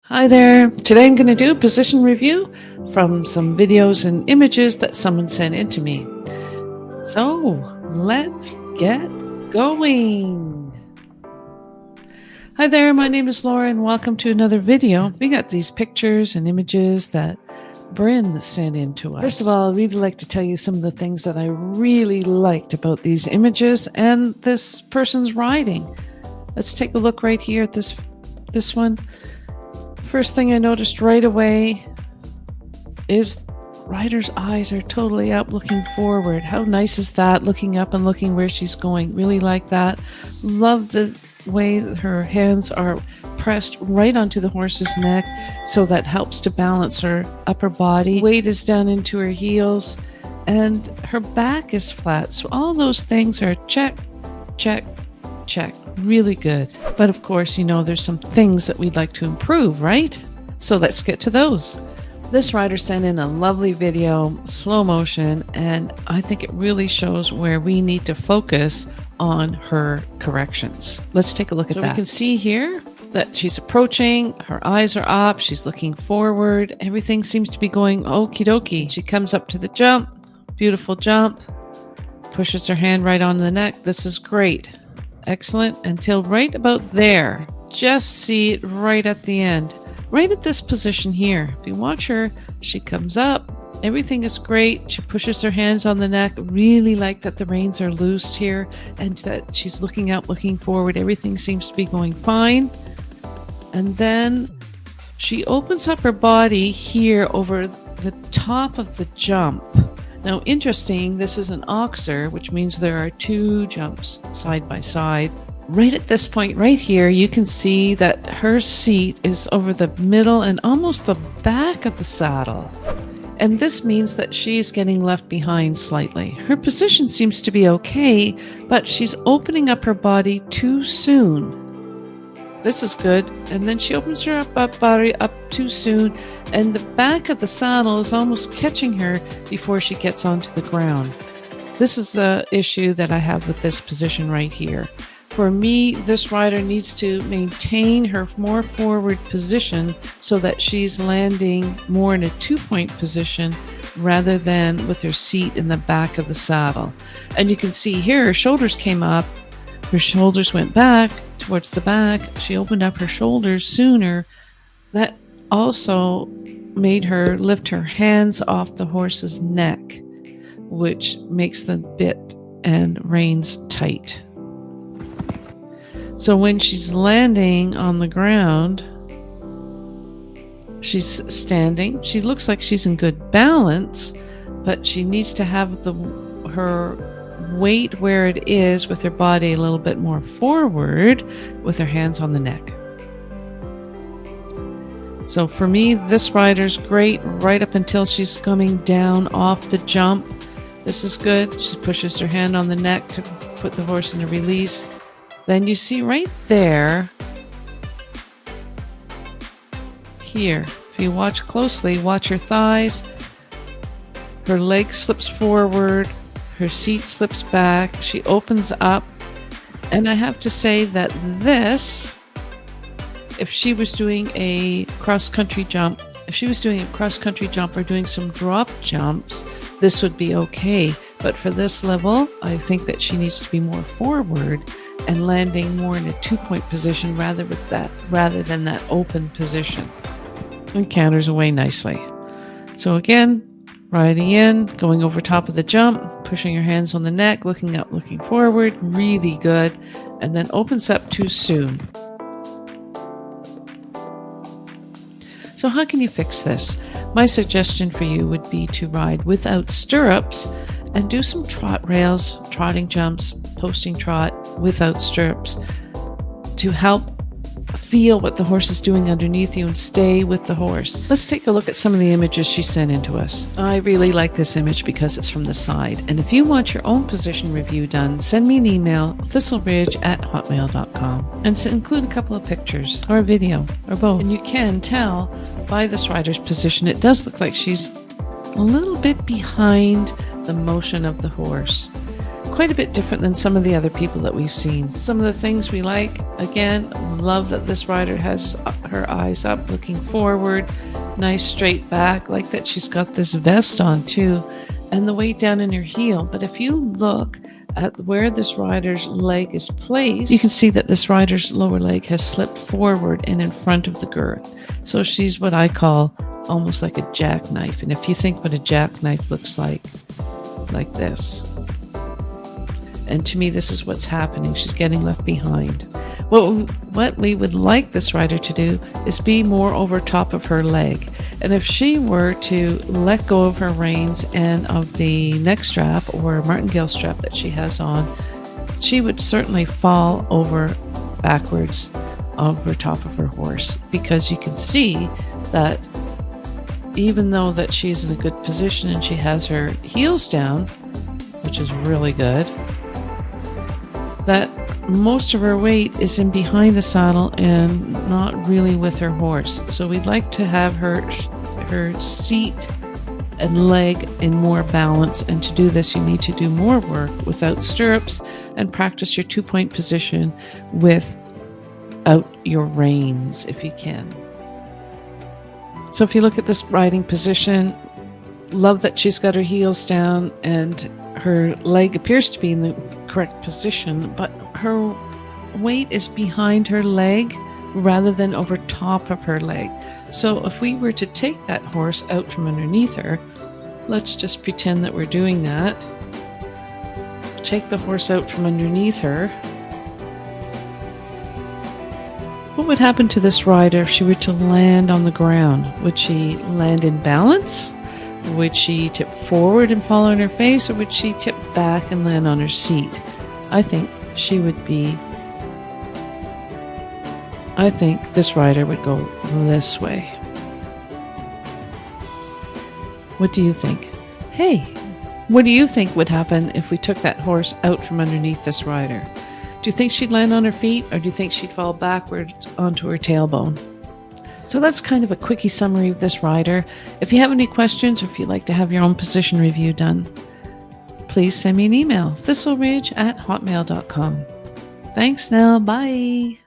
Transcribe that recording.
Hi there. Today I'm going to do a position review from some videos and images that someone sent in to me. So let's get going. Hi there, my name is Laura and welcome to another video. We got these pictures and images that Bryn sent in to us. First of all, I'd really like to tell you some of the things that I really liked about these images and this person's writing. Let's take a look right here at this one. First thing I noticed right away is writer's eyes are totally up looking forward. How nice is that? Looking up and looking where she's going. Really like that. Love the way her hands are pressed right onto the horse's neck, so that helps to balance her upper body. Weight is down into her heels and her back is flat. So all those things are check, check, check. Really good. But of course, you know, there's some things that we'd like to improve, right? So let's get to those. This writer sent in a lovely video, slow motion, and I think it really shows where we need to focus on her corrections. Let's take a look at that. So we can see here that she's approaching, her eyes are up, she's looking forward, everything seems to be going okie dokie. She comes up to the jump, beautiful jump, pushes her hand right on the neck. This is great. Excellent, until right about there. Just see it right at the end, right at this position here. If you watch her, she comes up, everything is great. She pushes her hands on the neck. Really like that the reins are loose here and that she's looking out, looking forward. Everything seems to be going fine. And then she opens up her body here over the top of the jump. Now, interesting, this is an oxer, which means there are two jumps side by side. Right at this point right here, you can see that her seat is over the middle and almost the back of the saddle. And this means that she's getting left behind slightly. Her position seems to be okay, but she's opening up her body too soon. This is good. And then she opens her body up too soon, and the back of the saddle is almost catching her before she gets onto the ground. This is the issue that I have with this position right here. For me, this rider needs to maintain her more forward position so that she's landing more in a two-point position rather than with her seat in the back of the saddle. And you can see here her shoulders came up, her shoulders went back towards the back. She opened up her shoulders sooner. That also made her lift her hands off the horse's neck, which makes the bit and reins tight. So when she's landing on the ground, she's standing. She looks like she's in good balance, but she needs to have her weight where it is with her body a little bit more forward with her hands on the neck. So for me, this rider's great right up until she's coming down off the jump. This is good. She pushes her hand on the neck to put the horse in a release. Then you see right there, here, if you watch closely, watch her thighs. Her leg slips forward. Her seat slips back. She opens up. And I have to say that this, if she was doing a cross-country jump, or doing some drop jumps, this would be okay. But for this level, I think that she needs to be more forward and landing more in a two-point position rather than that open position. And canters away nicely. So again, riding in, going over top of the jump, pushing her hands on the neck, looking up, looking forward, really good, and then opens up too soon. So how can you fix this? My suggestion for you would be to ride without stirrups and do some trot rails, trotting jumps, posting trot without stirrups to help feel what the horse is doing underneath you and stay with the horse. Let's take a look at some of the images she sent in to us. I really like this image because it's from the side. And if you want your own position review done, send me an email, thistleridge@hotmail.com, and include a couple of pictures or a video or both. And you can tell by this rider's position, it does look like she's a little bit behind the motion of the horse. quite a bit different than some of the other people that we've seen. Some of the things we like, again, love that this rider has her eyes up, looking forward, nice straight back, like that she's got this vest on too, and the weight down in her heel. But if you look at where this rider's leg is placed, you can see that this rider's lower leg has slipped forward and in front of the girth. So she's what I call almost like a jackknife. And if you think what a jackknife looks like this. And to me, this is what's happening. She's getting left behind. What we would like this rider to do is be more over top of her leg. And if she were to let go of her reins and of the neck strap or martingale strap that she has on, she would certainly fall over backwards over top of her horse, because you can see that even though that she's in a good position and she has her heels down, which is really good, that most of her weight is in behind the saddle and not really with her horse. So we'd like to have her seat and leg in more balance. And to do this, you need to do more work without stirrups and practice your 2-point position without your reins if you can. So if you look at this riding position, love that she's got her heels down and her leg appears to be in the correct position, but her weight is behind her leg rather than over top of her leg. So if we were to take that horse out from underneath her, let's just pretend that we're doing that. Take the horse out from underneath her. What would happen to this rider if she were to land on the ground? Would she land in balance? Would she tip forward and fall on her face, or would she tip back and land on her seat? I think this rider would go this way. What do you think? Hey, what do you think would happen if we took that horse out from underneath this rider? Do you think she'd land on her feet, or do you think she'd fall backwards onto her tailbone? So that's kind of a quickie summary of this rider. If you have any questions, or if you'd like to have your own position review done, please send me an email, thistleridge@hotmail.com. Thanks now, bye.